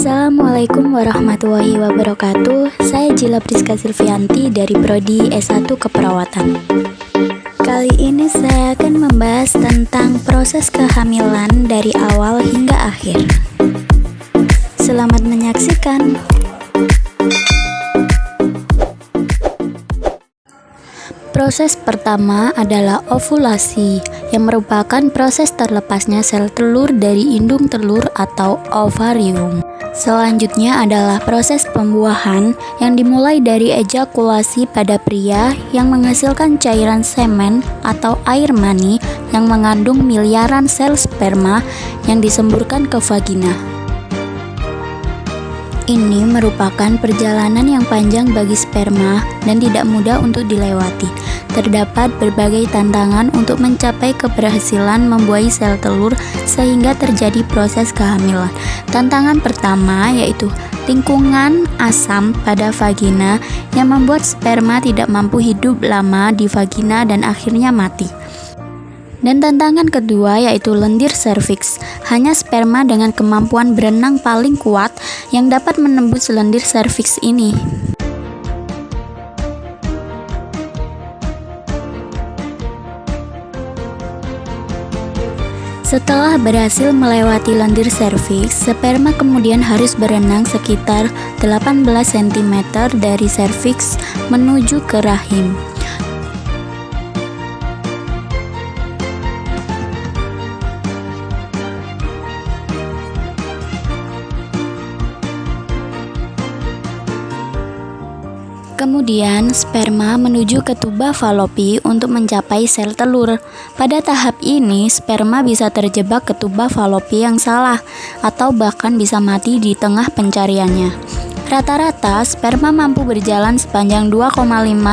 Assalamualaikum warahmatullahi wabarakatuh. Saya Jila Priska Silvianti dari Prodi S1 Keperawatan. Kali ini saya akan membahas tentang proses kehamilan dari awal hingga akhir. Selamat menyaksikan. Proses pertama adalah ovulasi, yang merupakan proses terlepasnya sel telur dari indung telur atau ovarium. Selanjutnya adalah proses pembuahan yang dimulai dari ejakulasi pada pria yang menghasilkan cairan semen atau air mani yang mengandung miliaran sel sperma yang disemburkan ke vagina. Ini merupakan perjalanan yang panjang bagi sperma dan tidak mudah untuk dilewati. Terdapat berbagai tantangan untuk mencapai keberhasilan membuahi sel telur sehingga terjadi proses kehamilan. Tantangan pertama yaitu lingkungan asam pada vagina yang membuat sperma tidak mampu hidup lama di vagina dan akhirnya mati. Dan tantangan kedua yaitu lendir serviks. Hanya sperma dengan kemampuan berenang paling kuat yang dapat menembus lendir serviks ini. Setelah berhasil melewati lendir serviks, sperma kemudian harus berenang sekitar 18 cm dari serviks menuju ke rahim. Kemudian, sperma menuju ke tuba falopi untuk mencapai sel telur. Pada tahap ini, sperma bisa terjebak ke tuba falopi yang salah, atau bahkan bisa mati di tengah pencariannya. Rata-rata, sperma mampu berjalan sepanjang 2,5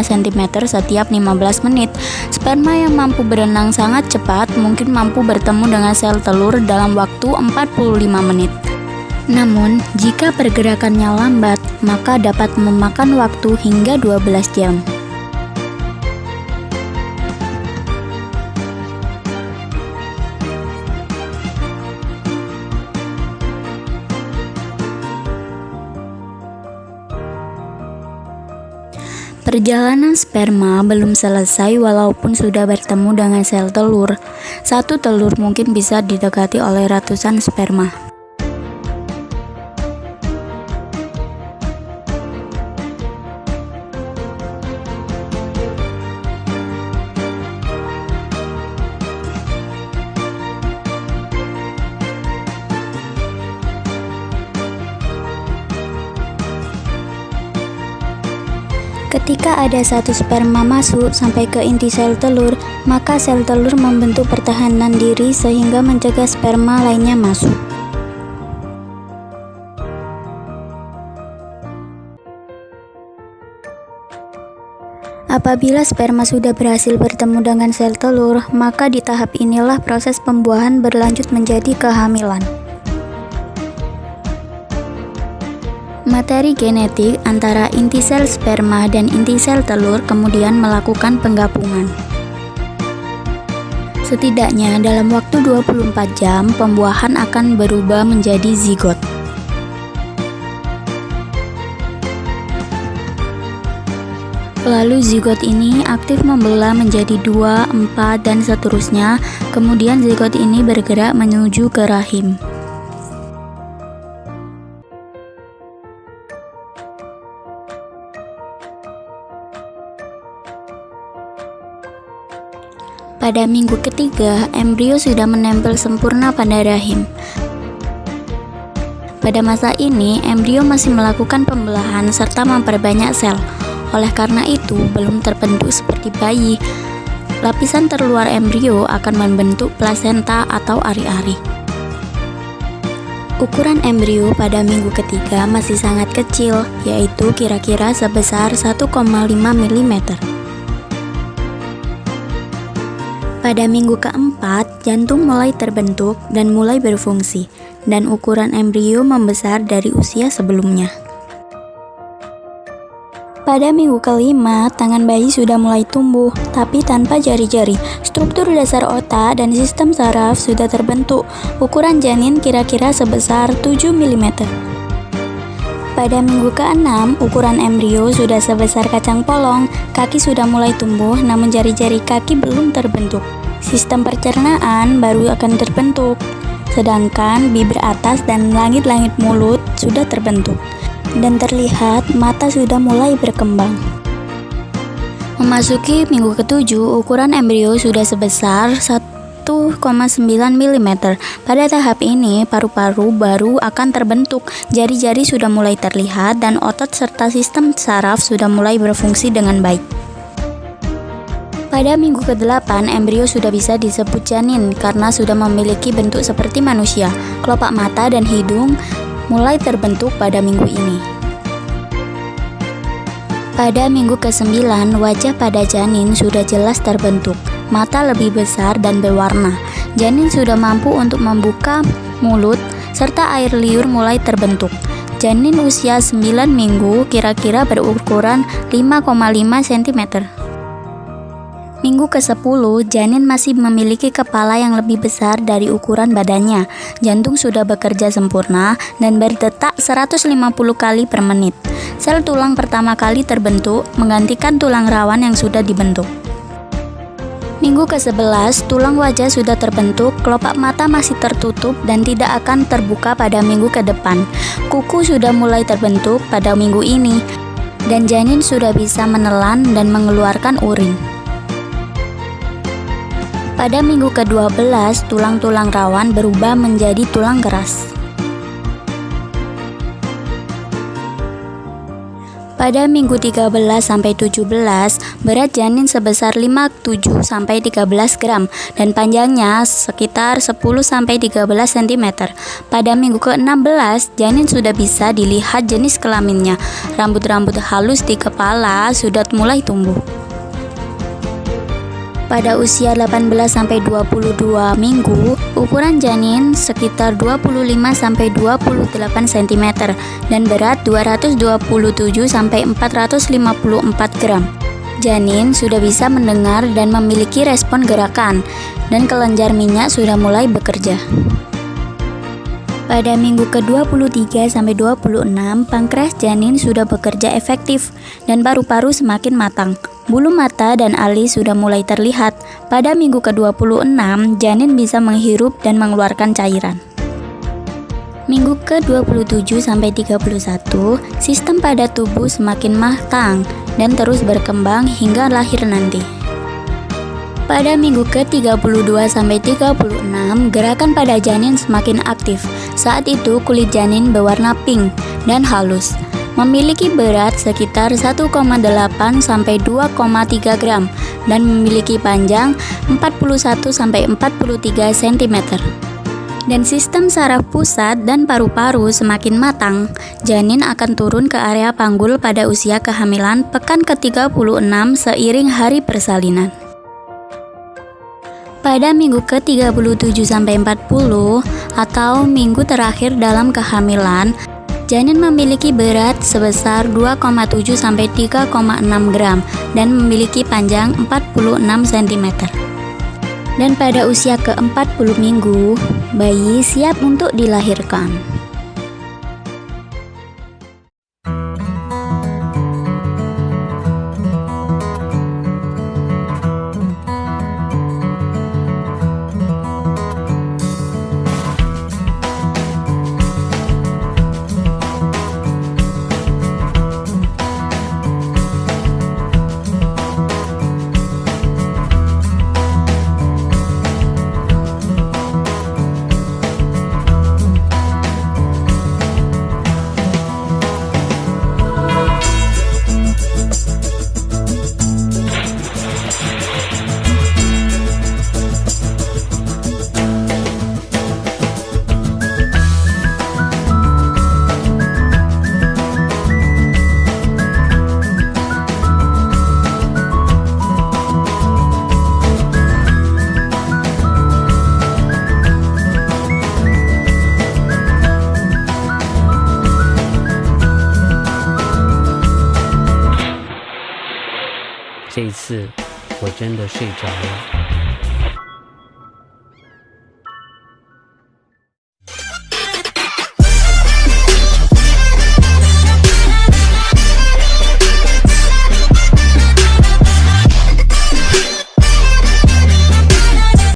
cm setiap 15 menit. Sperma yang mampu berenang sangat cepat mungkin mampu bertemu dengan sel telur dalam waktu 45 menit. Namun, jika pergerakannya lambat, maka dapat memakan waktu hingga 12 jam. Perjalanan sperma belum selesai walaupun sudah bertemu dengan sel telur. Satu telur mungkin bisa didekati oleh ratusan sperma. Ketika ada satu sperma masuk sampai ke inti sel telur, maka sel telur membentuk pertahanan diri sehingga mencegah sperma lainnya masuk. Apabila sperma sudah berhasil bertemu dengan sel telur, maka di tahap inilah proses pembuahan berlanjut menjadi kehamilan. Materi genetik antara inti sel sperma dan inti sel telur kemudian melakukan penggabungan. Setidaknya dalam waktu 24 jam, pembuahan akan berubah menjadi zigot. Lalu zigot ini aktif membelah menjadi 2, 4, dan seterusnya. Kemudian zigot ini bergerak menuju ke rahim. Pada minggu ketiga, embrio sudah menempel sempurna pada rahim. Pada masa ini, embrio masih melakukan pembelahan serta memperbanyak sel. Oleh karena itu, belum terbentuk seperti bayi. Lapisan terluar embrio akan membentuk plasenta atau ari-ari. Ukuran embrio pada minggu ketiga masih sangat kecil, yaitu kira-kira sebesar 1,5 mm. Pada minggu keempat, jantung mulai terbentuk dan mulai berfungsi, dan ukuran embrio membesar dari usia sebelumnya. Pada minggu kelima, tangan bayi sudah mulai tumbuh, tapi tanpa jari-jari. Struktur dasar otak dan sistem saraf sudah terbentuk. Ukuran janin kira-kira sebesar 7 mm. Pada minggu ke-6, ukuran embrio sudah sebesar kacang polong, kaki sudah mulai tumbuh namun jari-jari kaki belum terbentuk. Sistem pencernaan baru akan terbentuk, sedangkan bibir atas dan langit-langit mulut sudah terbentuk. Dan terlihat mata sudah mulai berkembang. Memasuki minggu ke-7, ukuran embrio sudah sebesar 1,9 mm. Pada tahap ini, paru-paru baru akan terbentuk, jari-jari sudah mulai terlihat, dan otot serta sistem saraf sudah mulai berfungsi dengan baik. Pada minggu ke-8, embrio sudah bisa disebut janin karena sudah memiliki bentuk seperti manusia. Kelopak mata dan hidung mulai terbentuk pada minggu ini. Pada minggu ke-9, wajah pada janin sudah jelas terbentuk. Mata lebih besar dan berwarna. Janin sudah mampu untuk membuka mulut, serta air liur mulai terbentuk. Janin usia 9 minggu kira-kira berukuran 5,5 cm. Minggu ke-10, janin masih memiliki kepala yang lebih besar dari ukuran badannya. Jantung sudah bekerja sempurna dan berdetak 150 kali per menit. Sel tulang pertama kali terbentuk, menggantikan tulang rawan yang sudah dibentuk. Minggu ke-11, tulang wajah sudah terbentuk, kelopak mata masih tertutup dan tidak akan terbuka pada minggu ke depan. Kuku sudah mulai terbentuk pada minggu ini, dan janin sudah bisa menelan dan mengeluarkan urin. Pada minggu ke-12, tulang-tulang rawan berubah menjadi tulang keras. Pada minggu 13-17, berat janin sebesar 57-13 gram dan panjangnya sekitar 10-13 cm. Pada minggu ke-16, janin sudah bisa dilihat jenis kelaminnya. Rambut-rambut halus di kepala sudah mulai tumbuh. Pada usia 18-22 minggu, ukuran janin sekitar 25-28 cm dan berat 227-454 gram. Janin sudah bisa mendengar dan memiliki respon gerakan, dan kelenjar minyak sudah mulai bekerja. Pada minggu ke-23-26, pankreas janin sudah bekerja efektif dan paru-paru semakin matang. Bulu mata dan alis sudah mulai terlihat. Pada minggu ke-26, janin bisa menghirup dan mengeluarkan cairan. Minggu ke-27-31, sistem pada tubuh semakin matang dan terus berkembang hingga lahir nanti. Pada minggu ke-32-36, gerakan pada janin semakin aktif. Saat itu kulit janin berwarna pink dan halus. Memiliki berat sekitar 1,8 sampai 2,3 gram dan memiliki panjang 41 sampai 43 cm. Dan sistem saraf pusat dan paru-paru semakin matang. Janin akan turun ke area panggul pada usia kehamilan pekan ke-36 seiring hari persalinan. Pada minggu ke-37-40 atau minggu terakhir dalam kehamilan, janin memiliki berat sebesar 2,7 sampai 3,6 gram dan memiliki panjang 46 cm. Dan pada usia ke-40 minggu, bayi siap untuk dilahirkan.这一次我真的睡着了。